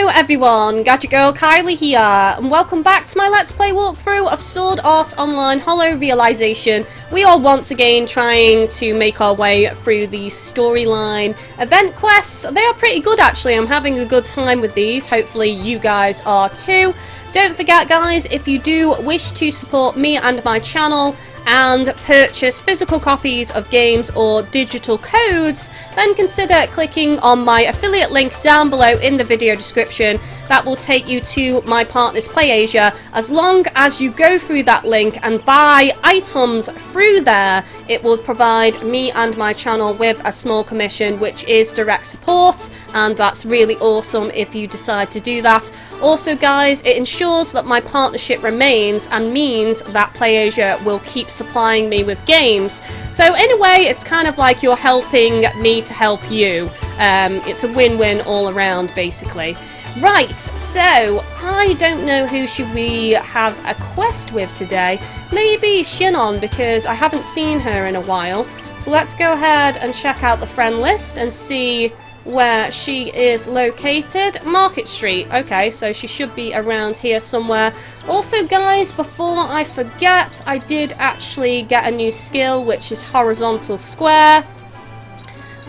Hello everyone, GadgetGirlKylie here, and welcome back to my Let's Play walkthrough of Sword Art Online Hollow Realization. We are once again trying to make our way through the storyline event quests. They are pretty good actually, I'm having a good time with these, hopefully you guys are too. Don't forget guys, if you do wish to support me and my channel, and purchase physical copies of games or digital codes, then consider clicking on my affiliate link down below in the video description. That will take you to my partners PlayAsia. As long as you go through that link and buy items through there, it will provide me and my channel with a small commission, which is direct support, and that's really awesome if you decide to do that. Also guys, it ensures that my partnership remains and means that PlayAsia will keep supplying me with games. So in a way, it's kind of like you're helping me to help you. It's a win-win all around basically. Right, so I don't know who should we have a quest with today. Maybe Shinon, because I haven't seen her in a while. So let's go ahead and check out the friend list and see where she is located. Market Street. Okay, so she should be around here somewhere. Also guys, before I forget, I did actually get a new skill, which is horizontal square.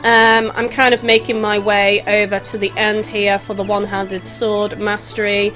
I'm kind of making my way over to the end here for the one-handed sword mastery.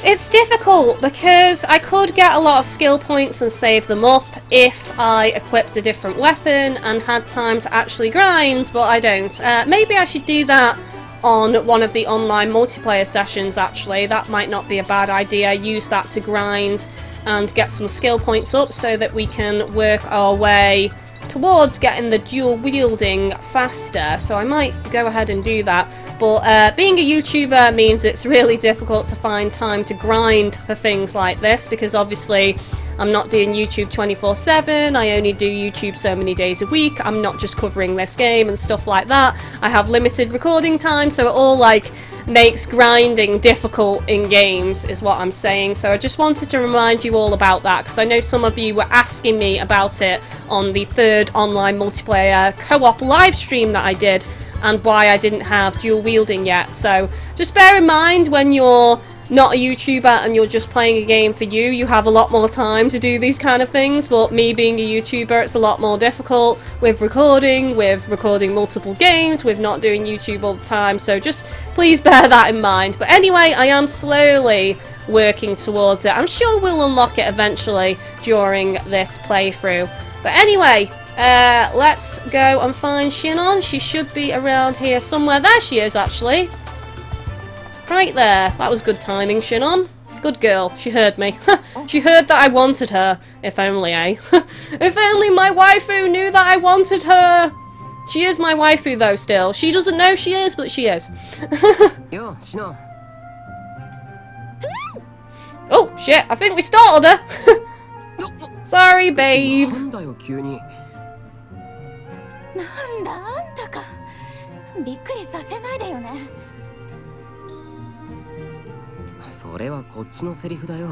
It's difficult because I could get a lot of skill points and save them up if I equipped a different weapon and had time to actually grind, but I don't. Maybe I should do that on one of the online multiplayer sessions actually. That might not be a bad idea. Use that to grind and get some skill points up so that we can work our way towards getting the dual wielding faster, so I might go ahead and do that. But being a YouTuber means it's really difficult to find time to grind for things like this, because obviously I'm not doing YouTube 24/7, I only do YouTube so many days a week, I'm not just covering this game and stuff like that. I have limited recording time, so it all like makes grinding difficult in games is what I'm saying. So I just wanted to remind you all about that, because I know some of you were asking me about it on the third online multiplayer co-op live stream that I did, and why I didn't have dual wielding yet. So just bear in mind, when you're not a YouTuber and you're just playing a game for you, you have a lot more time to do these kind of things, but me being a YouTuber, it's a lot more difficult with recording multiple games, with not doing YouTube all the time, so just please bear that in mind. But anyway, I am slowly working towards it. I'm sure we'll unlock it eventually during this playthrough. But anyway, let's go and find Shinon. She should be around here somewhere. There she is actually. Right there. That was good timing, Shinon. Good girl. She heard me. She heard that I wanted her. If only, eh? If only my waifu knew that I wanted her. She is my waifu though still. She doesn't know she is, but she is. Yo, Shinon. Oh, shit. I think we startled her. Sorry, babe. なんだあんたか。びっくりさせないでよね。それはこっちのセリフだよ。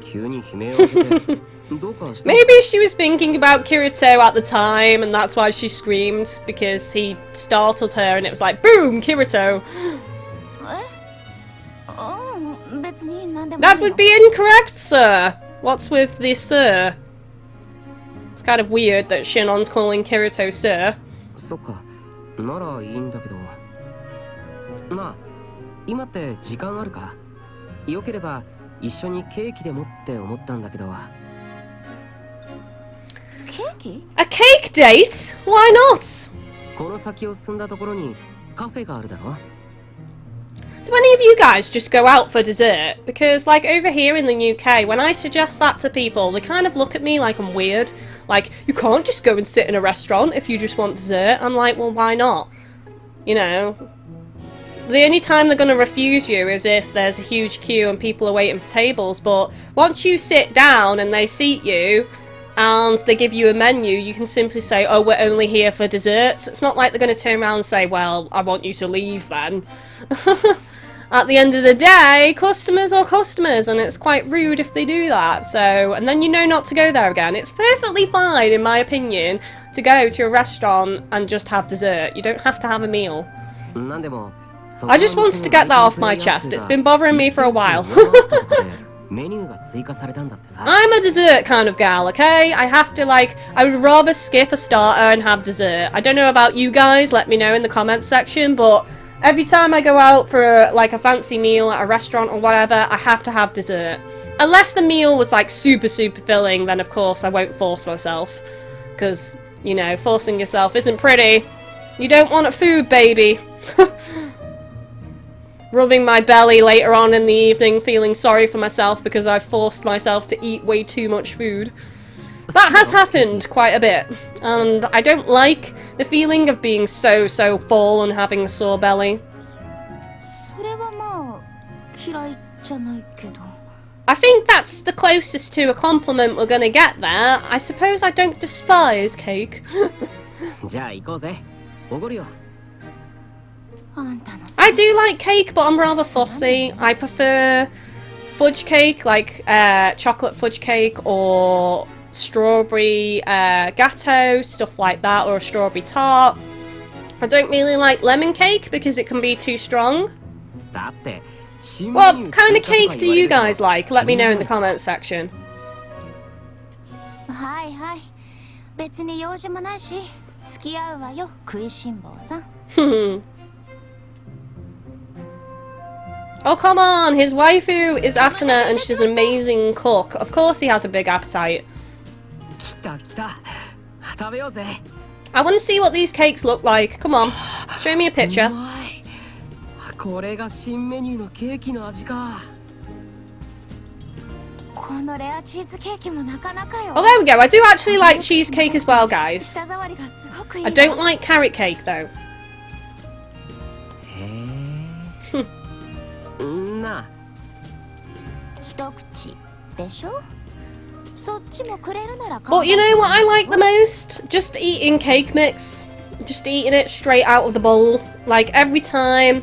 急に悲鳴を上げてどうかした。Maybe she was thinking about Kirito at the time, and that's why she screamed, because he startled her, and it was like, boom, Kirito. That would be incorrect, sir. What's with this, sir? It's kind of weird that Shinon's calling Kirito sir. そっか、ならいいんだけど。なあ、今って時間あるか？よければ一緒にケーキでもって思ったんだけど。ケーキ？ A cake date? Why not? この先を進んだところにカフェがあるだろ? Do any of you guys just go out for dessert? Because, like, over here in the UK, when I suggest that to people, they kind of look at me like I'm weird. Like, you can't just go and sit in a restaurant if you just want dessert. I'm like, well, why not? You know? The only time they're going to refuse you is if there's a huge queue and people are waiting for tables, but once you sit down and they seat you, and they give you a menu, you can simply say, oh, we're only here for desserts. It's not like they're going to turn around and say, well, I want you to leave then. At the end of the day, customers are customers, and it's quite rude if they do that. So, and then you know not to go there again. It's perfectly fine, in my opinion, to go to a restaurant and just have dessert. You don't have to have a meal. なんでも I just wanted to get that off my chest. It's been bothering me for a while. I'm a dessert kind of gal, okay? I have to, like, I would rather skip a starter and have dessert. I don't know about you guys, let me know in the comments section, but every time I go out for, like, a fancy meal at a restaurant or whatever, I have to have dessert. Unless the meal was, like, super filling, then of course I won't force myself. Because, you know, forcing yourself isn't pretty. You don't want a food, baby. Rubbing my belly later on in the evening, feeling sorry for myself because I've forced myself to eat way too much food. That has happened quite a bit, and I don't like the feeling of being so full and having a sore belly. I think that's the closest to a compliment we're gonna get there. I suppose I don't despise cake. I do like cake, but I'm rather fussy. I prefer fudge cake, like chocolate fudge cake, or strawberry gatto, stuff like that, or a strawberry tart. I don't really like lemon cake because it can be too strong. What kind of cake do you guys like? Let me know in the comments section. Oh, come on! His waifu is Asuna and she's an amazing cook. Of course he has a big appetite. I want to see what these cakes look like. Come on, show me a picture. Oh, there we go. I do actually like cheesecake as well, guys. I don't like carrot cake, though. But you know what I like the most? Just eating cake mix. Just eating it straight out of the bowl. Like every time.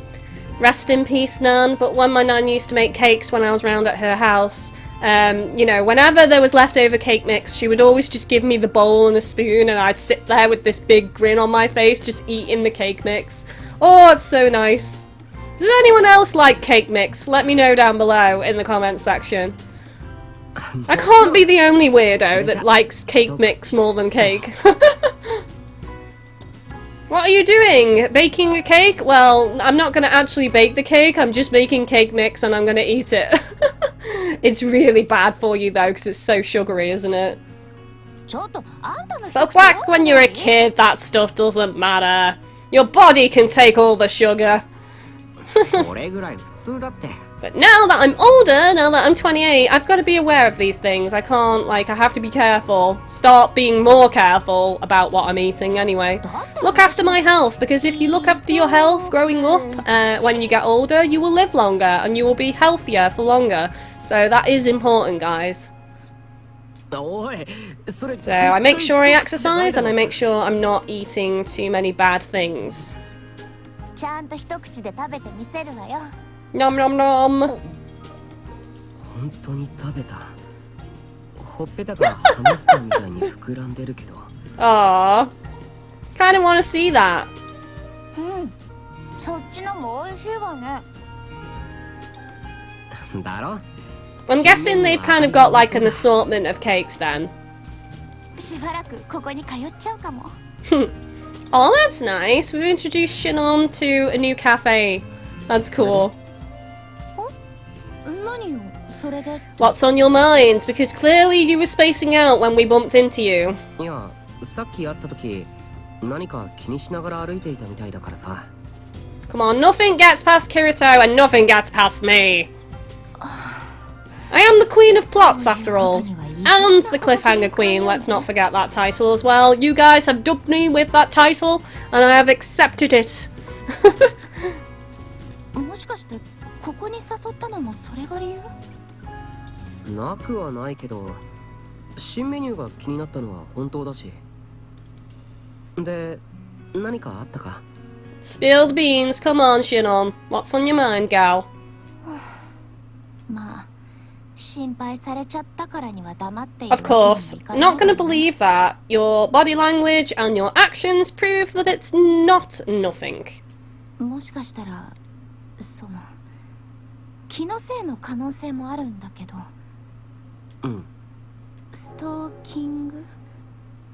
Rest in peace, Nan. But when my nan used to make cakes when I was round at her house, you know, whenever there was leftover cake mix, she would always just give me the bowl and a spoon, and I'd sit there with this big grin on my face, just eating the cake mix. Oh, it's so nice. Does anyone else like cake mix? Let me know down below in the comments section. I can't be the only weirdo that likes cake mix more than cake. What are you doing? Baking a cake? Well, I'm not going to actually bake the cake, I'm just making cake mix and I'm going to eat it. It's really bad for you though, because it's so sugary, isn't it? But back when you're a kid, that stuff doesn't matter. Your body can take all the sugar. But now that I'm older, now that I'm 28, I've got to be aware of these things. I can't, like, I have to be careful. Start being more careful about what I'm eating anyway. Look after my health, because if you look after your health growing up, when you get older, you will live longer and you will be healthier for longer. So that is important, guys. So I make sure I exercise and I make sure I'm not eating too many bad things. Nom nom nom. Aww. Kind of want to see that. I'm guessing they've kind of got like an assortment of cakes then. Oh, that's nice. We've introduced Shinon to a new cafe. That's cool. What's on your mind? Because clearly you were spacing out when we bumped into you. Come on, nothing gets past Kirito and nothing gets past me. I am the queen of plots after all. And the cliffhanger queen, let's not forget that title as well. You guys have dubbed me with that title and I have accepted it. Spill the beans, come on Shinon. What's on your mind, gal? Of course, not gonna believe that. Your body language and your actions prove that it's not nothing. その気のせいの可能性もあるんだけど、ストーキング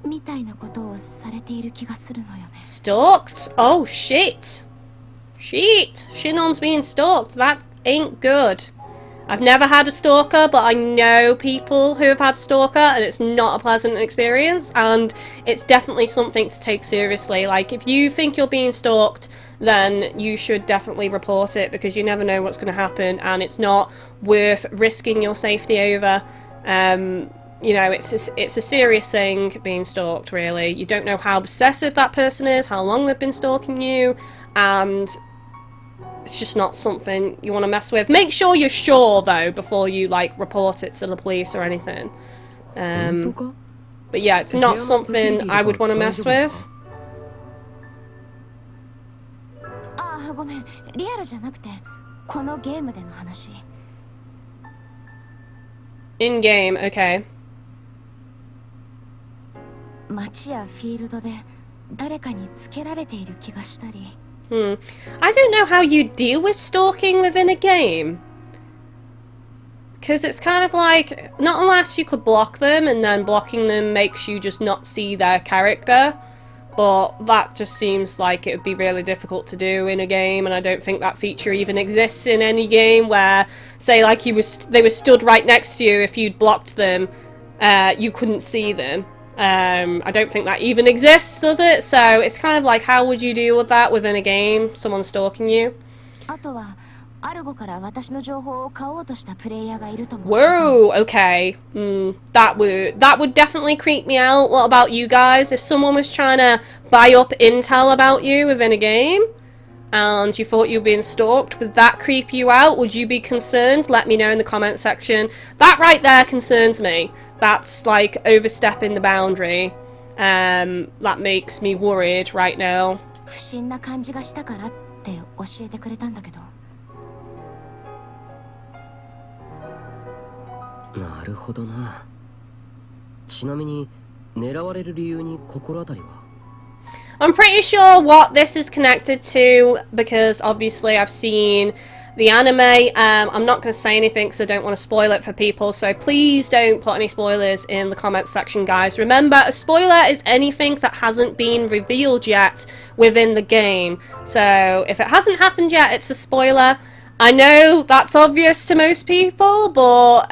みたいなことをされている気がするのよね。 Stalked? Oh shit! Shinon's being stalked. That ain't good. I've never had a stalker, but I know people who have had a stalker, and it's not a pleasant experience, and it's definitely something to take seriously. Like, if you think you're being stalked, then you should definitely report it, because you never know what's going to happen, and it's not worth risking your safety over. You know, it's a serious thing, being stalked, really. You don't know how obsessive that person is, how long they've been stalking you, and it's just not something you want to mess with. Make sure you're sure, though, before you, like, report it to the police or anything. But yeah, it's not something I would want to mess with. あ、ごめん、リアルじゃなくてこのゲームでの話。 In game, okay. 街やフィールドで誰かにつけられている気がしたり。I don't know how you deal with stalking within a game. Because it's kind of like, not unless you could block them, and then blocking them makes you just not see their character. But that just seems like it would be really difficult to do in a game, and I don't think that feature even exists in any game where, say, like they were stood right next to you. If you'd blocked them, you couldn't see them. I don't think that even exists, does it? So it's kind of like, how would you deal with that within a game? Someone stalking you? あとはアルゴから私の情報を買おうとしたプレイヤーがいると思う。 Whoa, okay. That would definitely creep me out. What about you guys? If someone was trying to buy up intel about you within a game, and you thought you were being stalked, would that creep you out? Would you be concerned? Let me know in the comment section. That right there concerns me. That's like overstepping the boundary. That makes me worried right now. 不審な感じがしたからって教えてくれたんだけど。なるほどな。ちなみに狙われる理由に心当たりは？ I'm pretty sure what this is connected to, because obviously I've seen the anime. I'm not going to say anything because I don't want to spoil it for people, so please don't put any spoilers in the comments section, guys. Remember, a spoiler is anything that hasn't been revealed yet within the game. So if it hasn't happened yet, it's a spoiler. I know that's obvious to most people, but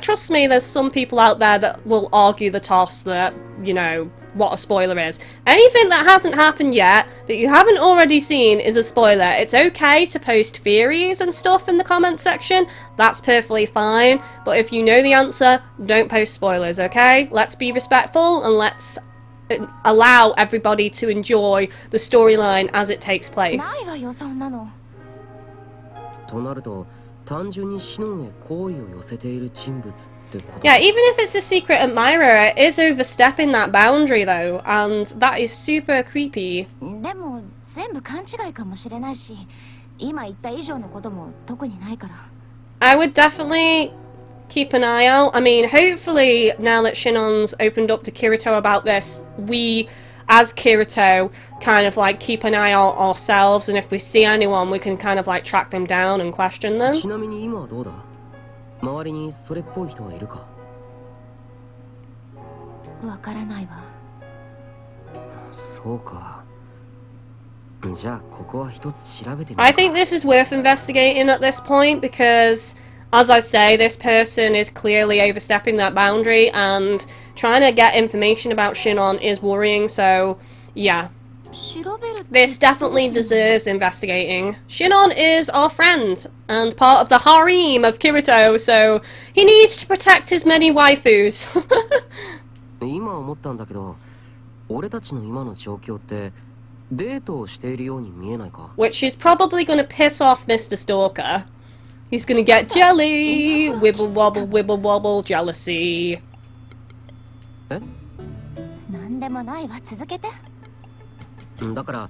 trust me, there's some people out there that will argue the toss that, you know, what a spoiler is. Anything that hasn't happened yet, that you haven't already seen, is a spoiler. It's okay to post theories and stuff in the comments section. That's perfectly fine. But if you know the answer, don't post spoilers, okay? Let's be respectful and let's allow everybody to enjoy the storyline as it takes place. ないわよそんなの。となると単純にシノンへ好意を寄せている人物ってこと？ Yeah, even if it's a secret admirer, it is overstepping that boundary though, and that is super creepy. でも全部勘違いかもしれないし、今言った以上のことも特にないから。I would definitely keep an eye out. I mean, hopefully now that Shinon's opened up to Kirito about this, we as Kirito kind of like keep an eye out ourselves, and if we see anyone we can kind of like track them down and question them. ちなみに今はどうだ？周りにそれっぽい人はいるか？わからないわ。そうか。じゃあここは一つ調べてみるか。 I think this is worth investigating at this point, because as I say, this person is clearly overstepping that boundary, and trying to get information about Shinon is worrying, so yeah. This definitely deserves investigating. Shinon is our friend, and part of the harem of Kirito, so he needs to protect his many waifus. 今思ったんだけど、俺たちの今の状況ってデートをしているように見えないか？ Which is probably going to piss off Mr. Stalker. He's going to get jelly! Wibble wobble, jealousy. え？なんでもないわ、続けて。だから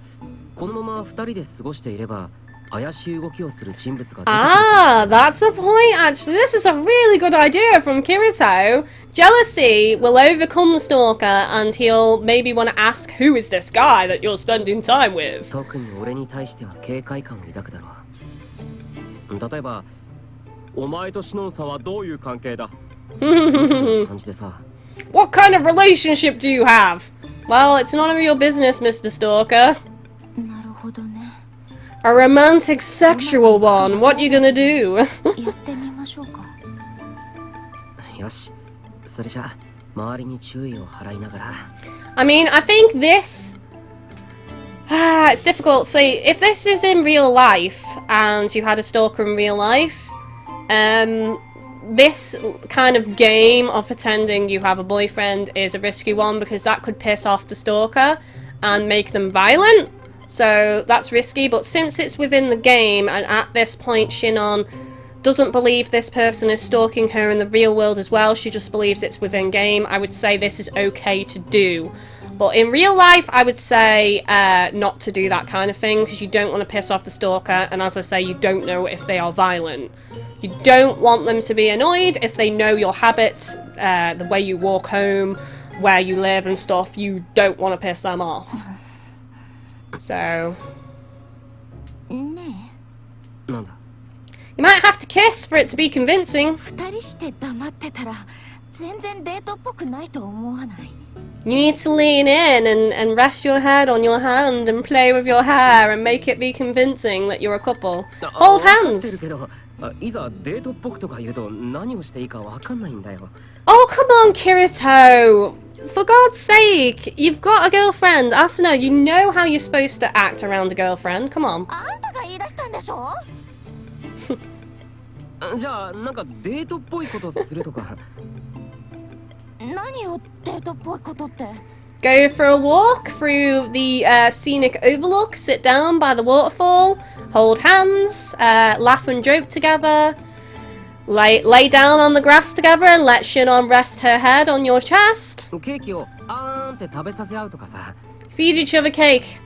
このまま二人で過ごしていれば怪しい動きをする人物が出てくる。 Ah, that's a point actually. This is a really good idea from Kirito. Jealousy will overcome the stalker, and he'll maybe want to ask, who is this guy that you're spending time with? 特に俺に対しては警戒感を抱くだろう。例えばお前とシノンさんはどういう関係だ感じでさ What kind of relationship do you have? Well, it's none of your business, Mr. Stalker. なるほどね。 A romantic sexual one. What you gonna do? やってみましょうか。よしそれじゃ周りに注意を払いながら I mean, I think this... it's difficult to say. If this is in real life, and you had a stalker in real life, this kind of game of pretending you have a boyfriend is a risky one, because that could piss off the stalker and make them violent. So that's risky, but since it's within the game, and at this point Shinon doesn't believe this person is stalking her in the real world as well, she just believes it's within game, I would say this is okay to do. But in real life, I would say not to do that kind of thing, because you don't want to piss off the stalker, and as I say, you don't know if they are violent. You don't want them to be annoyed if they know your habits, the way you walk home, where you live and stuff. You don't want to piss them off. So...なんだ You might have to kiss for it to be convincing. 二人して黙ってたら全然デートっぽくないと思わない。 You need to lean in and rest your head on your hand and play with your hair and make it be convincing that you're a couple. Hold 分かってる hands! けどいざデートっぽくとか言うと何をしていいか分かんないんだよ Oh, come on, Kirito! For God's sake, you've got a girlfriend. Asuna, you know how you're supposed to act around a girlfriend. Come on. あんたが言い出したんでしょ。じゃあなんかデートっぽいことするとか何よデートっぽいことって。 Go for a walk through the scenic overlook, sit down by the waterfall, hold hands, laugh and joke together, lay down on the grass together and let Shinon rest her head on your chest. ケーキをあーんって食べさせ合うとかさ Feed each other cake.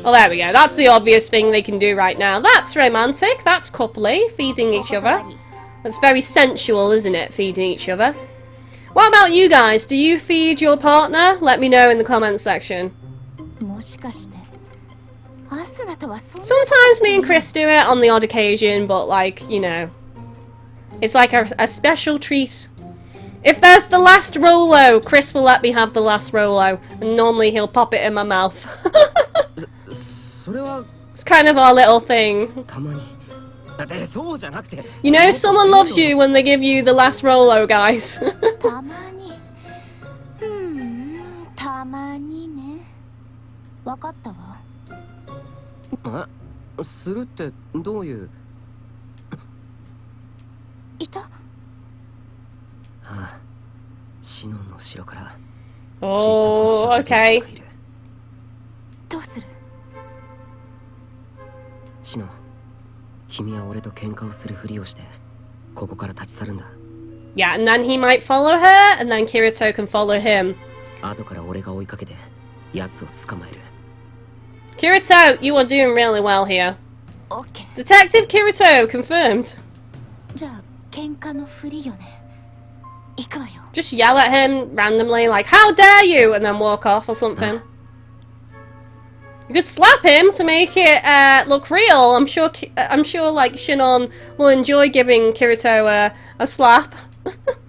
Well, there we go. That's the obvious thing they can do right now. That's romantic. That's coupley, feeding each other. That's very sensual, isn't it, feeding each other? What about you guys? Do you feed your partner? Let me know in the comments section. もしかしてアスナとはそんな。 Sometimes me and Chris do it on the odd occasion, but like, you know, it's like a special treat. If there's the last Rolo, Chris will let me have the last Rolo, and normally he'll pop it in my mouth. それは It's kind of our little thing. たまにでそうじゃなくて You know, someone loves you when they give you the last Rolo, guys. たまに。たまにね。わかったわ。するってどういういた。ああシノンの城から Oh, okay. どうする。シノン君は俺と喧嘩をするふりをしてここから立ち去るんだ Yeah, and then he might follow her, and then Kirito can follow him. 後から俺が追いかけて奴を捕まえる Kirito, you are doing really well here. オッケー。 Detective Kirito, confirmed. じゃあ喧嘩のふりよね。行くわよ。 Just yell at him randomly, like, how dare you, and then walk off or something. You could slap him to make it look real. I'm sure like Shinon will enjoy giving Kirito a slap.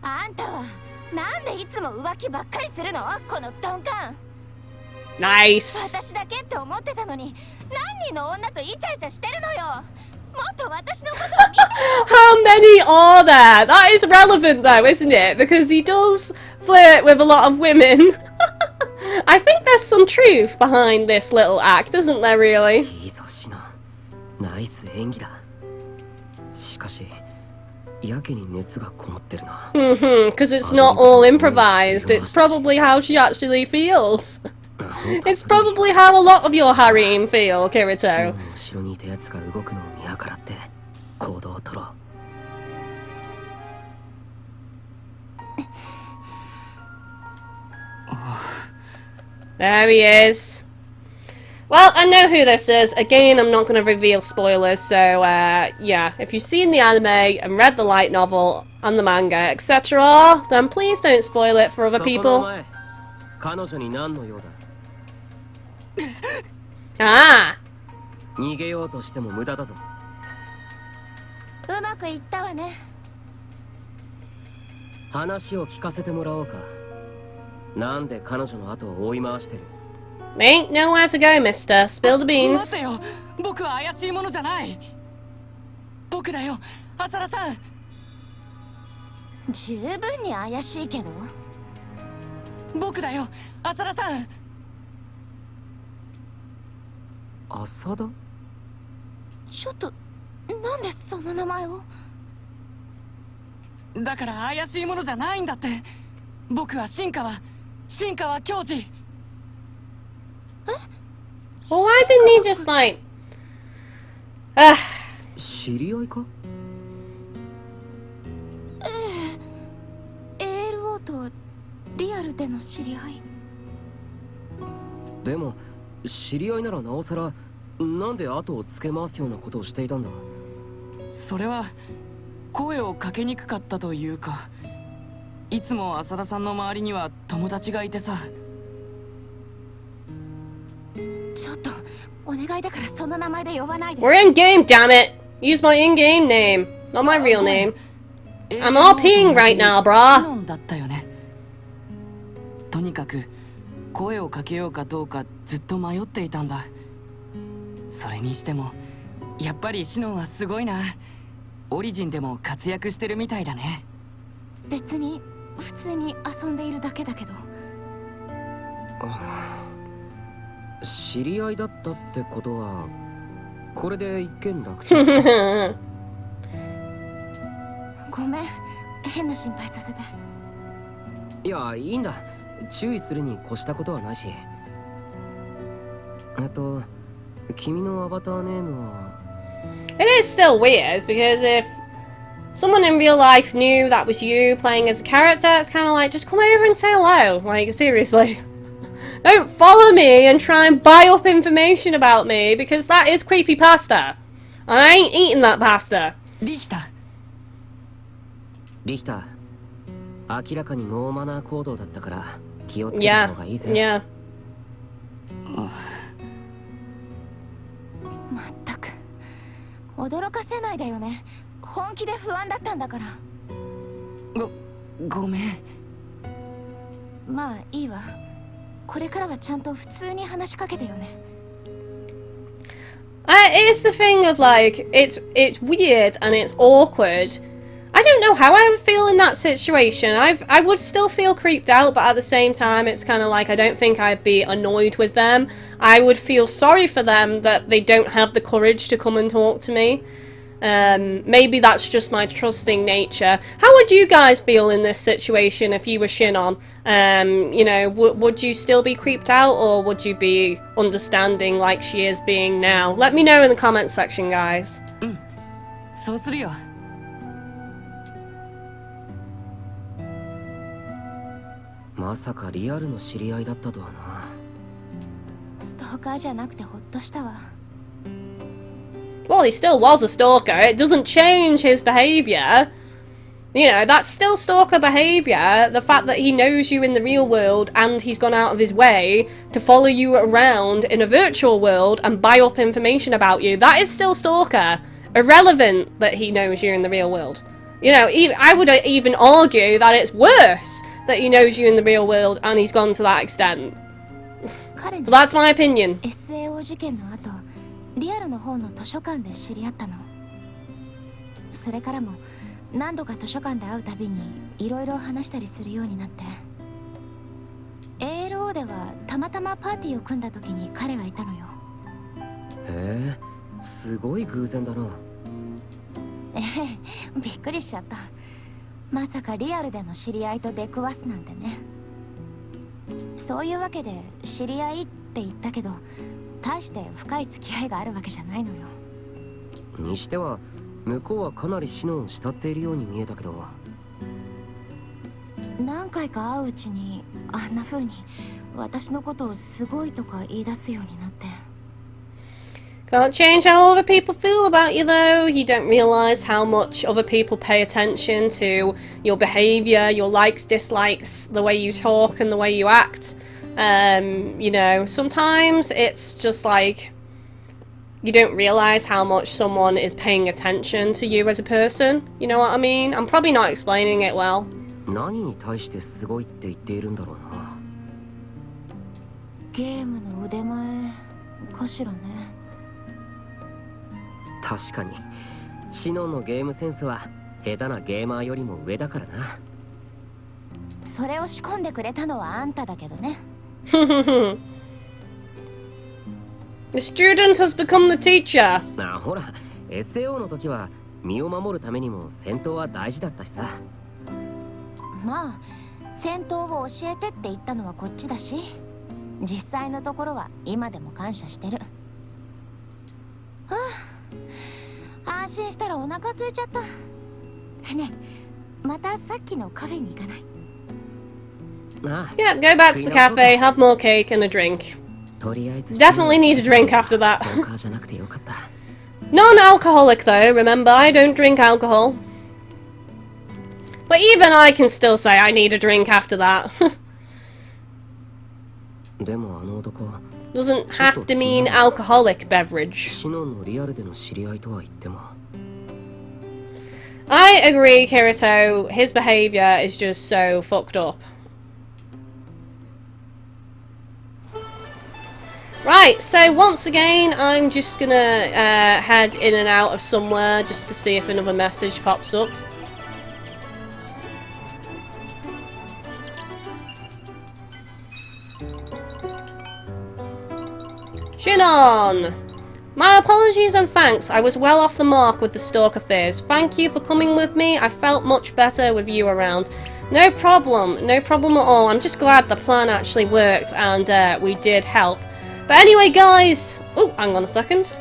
あんたはなんでいつも浮気ばっかりするの？この鈍感。 Nice. 私だけって思ってたのに何人の女とイチャイチャしてるのよ。もっと私のことを見て。 How many are there? That is relevant though, isn't it? Because he does flirt with a lot of women. I think there's some truth behind this little act, isn't there really? いいぞシノンナイス演技だしかしやけに熱がこもってるな Because it's not all improvised. It's probably how she actually feels. It's probably how a lot of your harem feel, シノ Kirito. ンの後ろにいた奴が動くのを見計らって行動を取ろう There he is. Well, I know who this is. Again, I'm not going to reveal spoilers, so yeah, if you've seen the anime and read the light novel and the manga, etc., then please don't spoil it for other そこの people. 前彼女に何の用だ Ah! 逃げようとしても無駄だぞうまくいったわね。話を聞かせてもらおうか。なんで彼女の後を追い回してる？ Ain't nowhere to go, mister. Spill the 待 beans. てよ、僕は怪しいものじゃない。僕だよ、浅田さん。十分に怪しいけど。僕だよ、浅田さん。浅田？ちょっと、なんでその名前を？だから怪しいものじゃないんだって。僕は新川教授。Well, why didn't he just like... 知り合いか？ALO とリアルでの知り合い。でも知り合いならなおさらなんで後をつけ回すようなことをしていたんだ？それは声をかけにくかったというか、いつも浅田さんの周りには友達がいてさ。ちょっとお願いだからその名前で呼ばないで。 We're in game, damn it! Use my in-game name, not my real name. I'm RPing right now, brah. シノンだったよね。とにかく声をかけようかどうかずっと迷っていたんだ。それにしてもやっぱりシノンはすごいな。オリジンでも活躍してるみたいだね。別に普通に遊んでいるだけだけど。知り合いだったってことはこれで一件落着。ごめん、変な心配させて。いや、いいんだ。注意するに越したことはないし。君のアバターネームは？ It is still weird, because if someone in real life knew that was you playing as a character, it's kind of like, just come over and say hello. Like, seriously. Don't follow me and try and buy up information about me, because that is creepy pasta. And I ain't eating that pasta. リヒタ。リヒタ、明らかにノーマナー行動だったから気をつけた方がいいぜ。Yeah. まったく驚かせないでよね。本気で不安だったんだから。ごめん。まあいいわ。これからはちゃんと普通に話しかけてよね。It's the thing of like, it's weird and it's awkward. I don't know how I would feel in that situation. I would still feel creeped out, but at the same time, it's kind of like I don't think I'd be annoyed with them. I would feel sorry for them that they don't have the courage to come and talk to me. Maybe that's just my trusting nature. How would you guys feel in this situation if you were Shinon? You know, would you still be creeped out, or would you be understanding like she is being now? Let me know in the comments section, guys. そうするよ。まさかリアルの知り合いだったとはな。ストーカーじゃなくてほっとしたわ。Well, he still was a stalker. It doesn't change his behaviour. You know, that's still stalker behaviour. The fact that he knows you in the real world and he's gone out of his way to follow you around in a virtual world and buy up information about you, that is still stalker. Irrelevant that he knows you in the real world. You know, I would even argue that it's worse that he knows you in the real world and he's gone to that extent. But that's my opinion. SAO 事件の後、リアルの方の図書館で知り合ったの。それからも何度か図書館で会うたびにいろいろ話したりするようになって。ALO ではたまたまパーティーを組んだ時に彼がいたのよ。へえ、すごい偶然だな。びっくりしちゃった。まさかリアルでの知り合いと出くわすなんてね。そういうわけで知り合いって言ったけど、大して深い付き合いがあるわけじゃないのよ。にしては向こうはかなりシノンを慕っているように見えたけど。何回か会ううちにあんな風に私のことをすごいとか言い出すようになって。Can't change how other people feel about you, though. You don't realise how much other people pay attention to your behaviour, your likes, dislikes, the way you talk and the way you act. You know, sometimes it's just like you don't realize how much someone is paying attention to you as a person. You know what I mean? I'm probably not explaining it well. 何に対してすごいって言っているんだろうな。ゲームの腕前かしらね。確かにシノンのゲームセンスは下手なゲーマーよりも上だからな。それを仕込んでくれたのはあんただけどね。The student has become the teacher. あ、ほら SAO の時は身を守るためにも戦闘は大事だったしさ。まあ戦闘を教えてって言ったのはこっちだし、実際のところは今でも感謝してる。はあ、安心したらお腹空いちゃった。ねえ、またさっきのカフェに行かない？ Yeah, go back to the cafe, have more cake and a drink. Definitely need a drink after that. Non-alcoholic though, remember, I don't drink alcohol. But even I can still say I need a drink after that. Doesn't have to mean alcoholic beverage. I agree, Kirito. His behaviour is just so fucked up. Right, so once again, I'm just gonna head in and out of somewhere just to see if another message pops up. Shinon! My apologies and thanks. I was well off the mark with the Stalker fears. Thank you for coming with me. I felt much better with you around. No problem at all. I'm just glad the plan actually worked and we did help. But anyway, guys... Oh, hang on a second.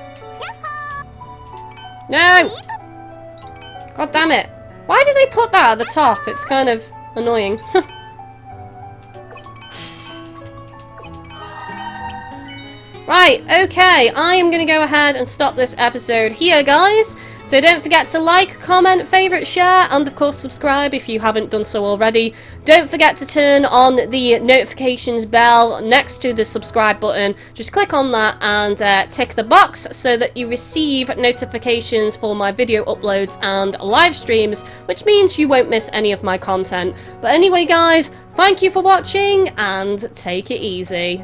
No! God damn it. Why did they put that at the top? It's kind of annoying. Right, okay. I am going to go ahead and stop this episode here, guys. So don't forget to like, comment, favourite, share, and of course subscribe if you haven't done so already. Don't forget to turn on the notifications bell next to the subscribe button. Just click on that and tick the box so that you receive notifications for my video uploads and live streams, which means you won't miss any of my content. But anyway, guys, thank you for watching and take it easy.